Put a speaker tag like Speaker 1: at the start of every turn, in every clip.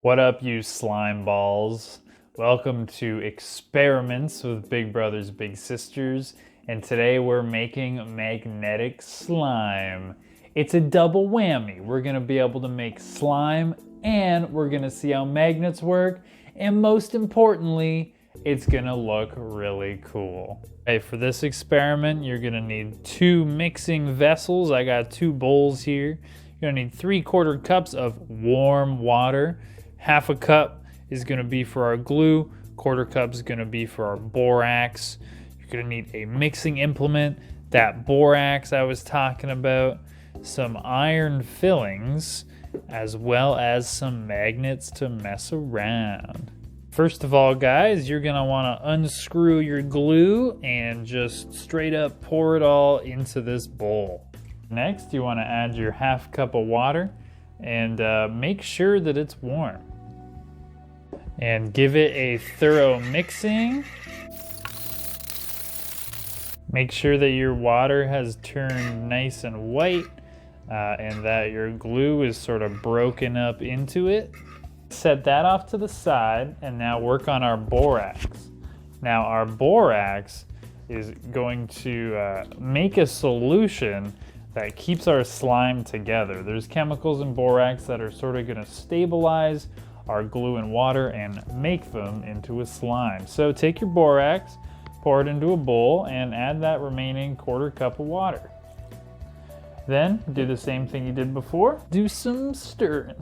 Speaker 1: What up, you slime balls? Welcome to Experiments with Big Brothers Big Sisters, and today we're making magnetic slime. It's a double whammy. We're gonna be able to make slime, and we're gonna see how magnets work, and most importantly, it's gonna look really cool. Okay, for this experiment, you're gonna need 2 mixing vessels. I got 2 bowls here. You're gonna need 3/4 cups of warm water. Half a cup is gonna be for our glue, 1/4 cup is gonna be for our borax. You're gonna need a mixing implement, that borax I was talking about, some iron fillings, as well as some magnets to mess around. First of all, guys, you're gonna wanna unscrew your glue and just straight up pour it all into this bowl. Next, you wanna add your 1/2 cup of water and make sure that it's warm. And give it a thorough mixing. Make sure that your water has turned nice and white and that your glue is sort of broken up into it. Set that off to the side and now work on our borax. Now our borax is going to make a solution that keeps our slime together. There's chemicals in borax that are sort of gonna stabilize our glue and water and make them into a slime. So take your borax, pour it into a bowl, and add that remaining 1/4 cup of water. Then do the same thing you did before. Do some stirring.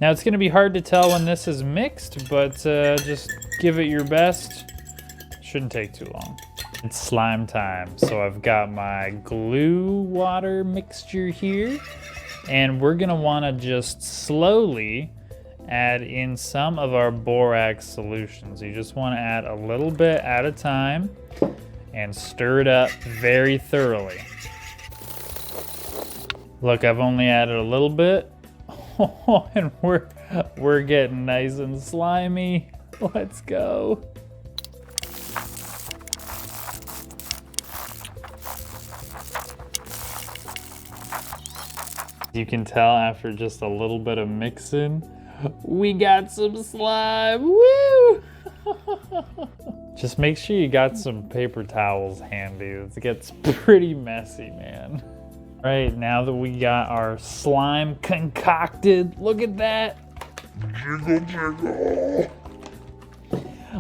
Speaker 1: Now it's gonna be hard to tell when this is mixed, but just give it your best. Shouldn't take too long. It's slime time. So I've got my glue water mixture here, and we're gonna wanna just slowly add in some of our borax solutions. You just wanna add a little bit at a time and stir it up very thoroughly. Look, I've only added a little bit. And we're getting nice and slimy. Let's go. You can tell after just a little bit of mixing, we got some slime. Woo! Just make sure you got some paper towels handy. It gets pretty messy, man. Right, now that we got our slime concocted, look at that. Jiggle, jiggle.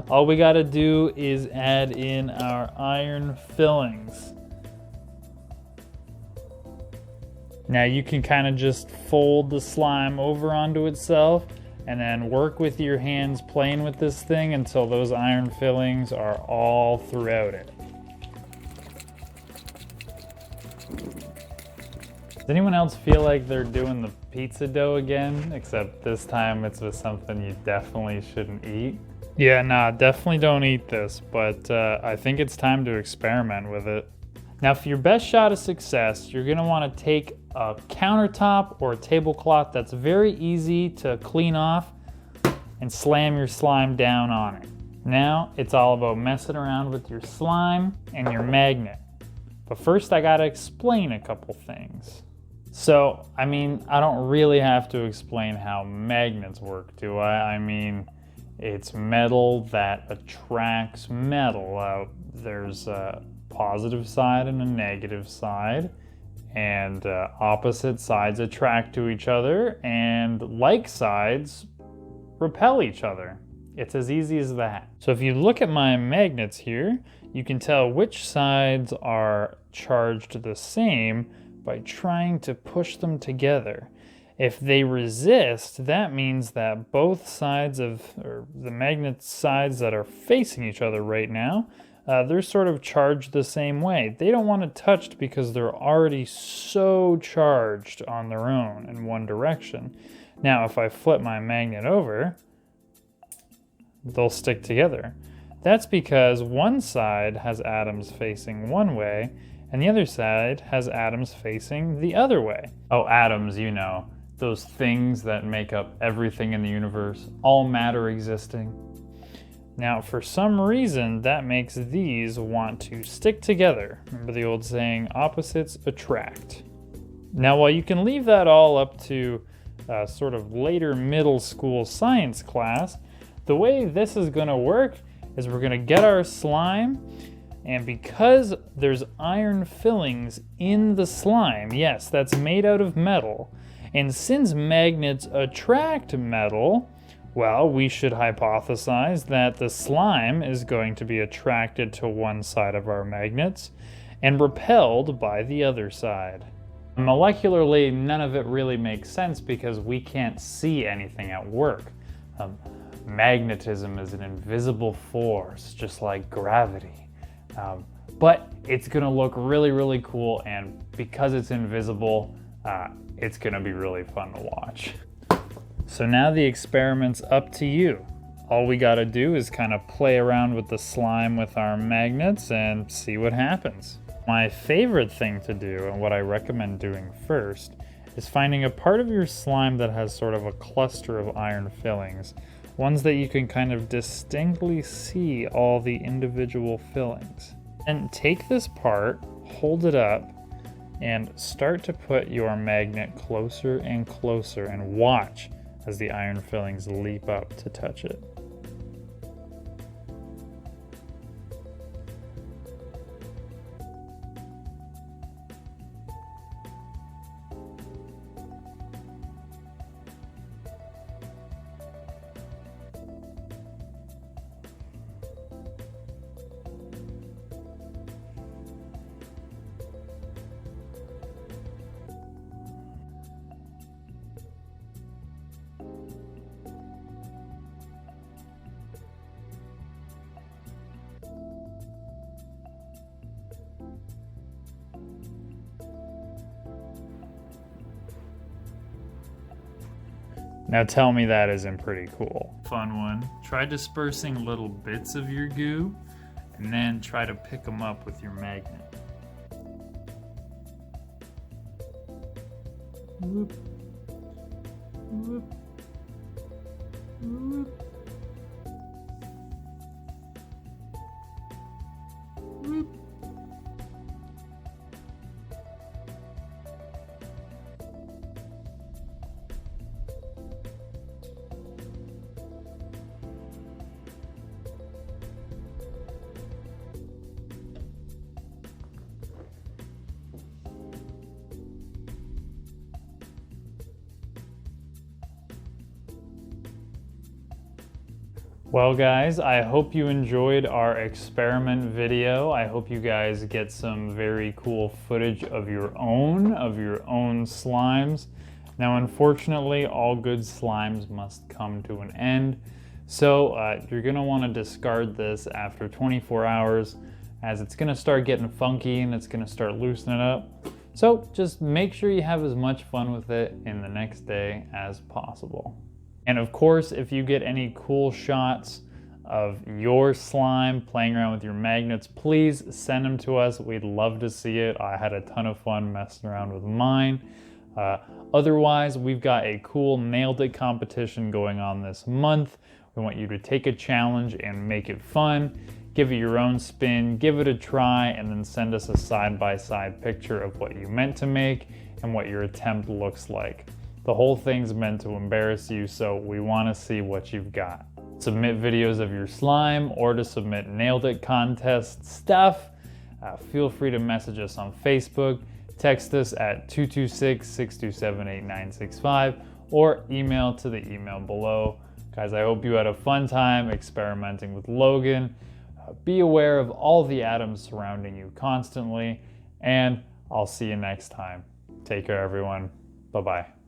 Speaker 1: All we gotta do is add in our iron fillings. Now you can kind of just fold the slime over onto itself and then work with your hands playing with this thing until those iron fillings are all throughout it. Does anyone else feel like they're doing the pizza dough again? Except this time it's with something you definitely shouldn't eat. Yeah, nah, definitely don't eat this, but I think it's time to experiment with it. Now, for your best shot of success, you're gonna wanna take a countertop or a tablecloth that's very easy to clean off and slam your slime down on it. Now, it's all about messing around with your slime and your magnet. But first, I gotta explain a couple things. So, I mean, I don't really have to explain how magnets work, do I? I mean, it's metal that attracts metal. There's a positive side and a negative side, and opposite sides attract to each other, and like sides repel each other. It's as easy as that. So if you look at my magnets here, you can tell which sides are charged the same by trying to push them together. If they resist, that means that both sides or the magnet sides that are facing each other right now, they're sort of charged the same way. They don't want it touched because they're already so charged on their own in one direction. Now, if I flip my magnet over, they'll stick together. That's because one side has atoms facing one way and the other side has atoms facing the other way. Oh, atoms, you know, those things that make up everything in the universe, all matter existing. Now, for some reason, that makes these want to stick together. Remember the old saying, opposites attract. Now, while you can leave that all up to sort of later middle school science class. The way this is gonna work is we're gonna get our slime, and because there's iron fillings in the slime, yes, that's made out of metal, and since magnets attract metal, well, we should hypothesize that the slime is going to be attracted to one side of our magnets and repelled by the other side. Molecularly, none of it really makes sense because we can't see anything at work. Magnetism is an invisible force, just like gravity. But it's gonna look really, really cool, and because it's invisible, it's gonna be really fun to watch. So now the experiment's up to you. All we gotta do is kind of play around with the slime with our magnets and see what happens. My favorite thing to do, and what I recommend doing first, is finding a part of your slime that has sort of a cluster of iron fillings, ones that you can kind of distinctly see all the individual fillings. And take this part, hold it up, and start to put your magnet closer and closer, and watch as the iron fillings leap up to touch it. Now tell me that isn't pretty cool. Fun one. Try dispersing little bits of your goo, and then try to pick them up with your magnet. Whoop. Whoop. Whoop. Whoop. Well guys, I hope you enjoyed our experiment video. I hope you guys get some very cool footage of your own slimes. Now unfortunately, all good slimes must come to an end. So you're gonna wanna discard this after 24 hours as it's gonna start getting funky and it's gonna start loosening up. So just make sure you have as much fun with it in the next day as possible. And of course, if you get any cool shots of your slime playing around with your magnets, please send them to us. We'd love to see it. I had a ton of fun messing around with mine. Otherwise, we've got a cool Nailed It competition going on this month. We want you to take a challenge and make it fun. Give it your own spin, give it a try, and then send us a side-by-side picture of what you meant to make and what your attempt looks like. The whole thing's meant to embarrass you, so we want to see what you've got. Submit videos of your slime or to submit Nailed It contest stuff. Feel free to message us on Facebook, text us at 226-627-8965, or email to the email below. Guys, I hope you had a fun time experimenting with Logan. Be aware of all the atoms surrounding you constantly, and I'll see you next time. Take care, everyone. Bye-bye.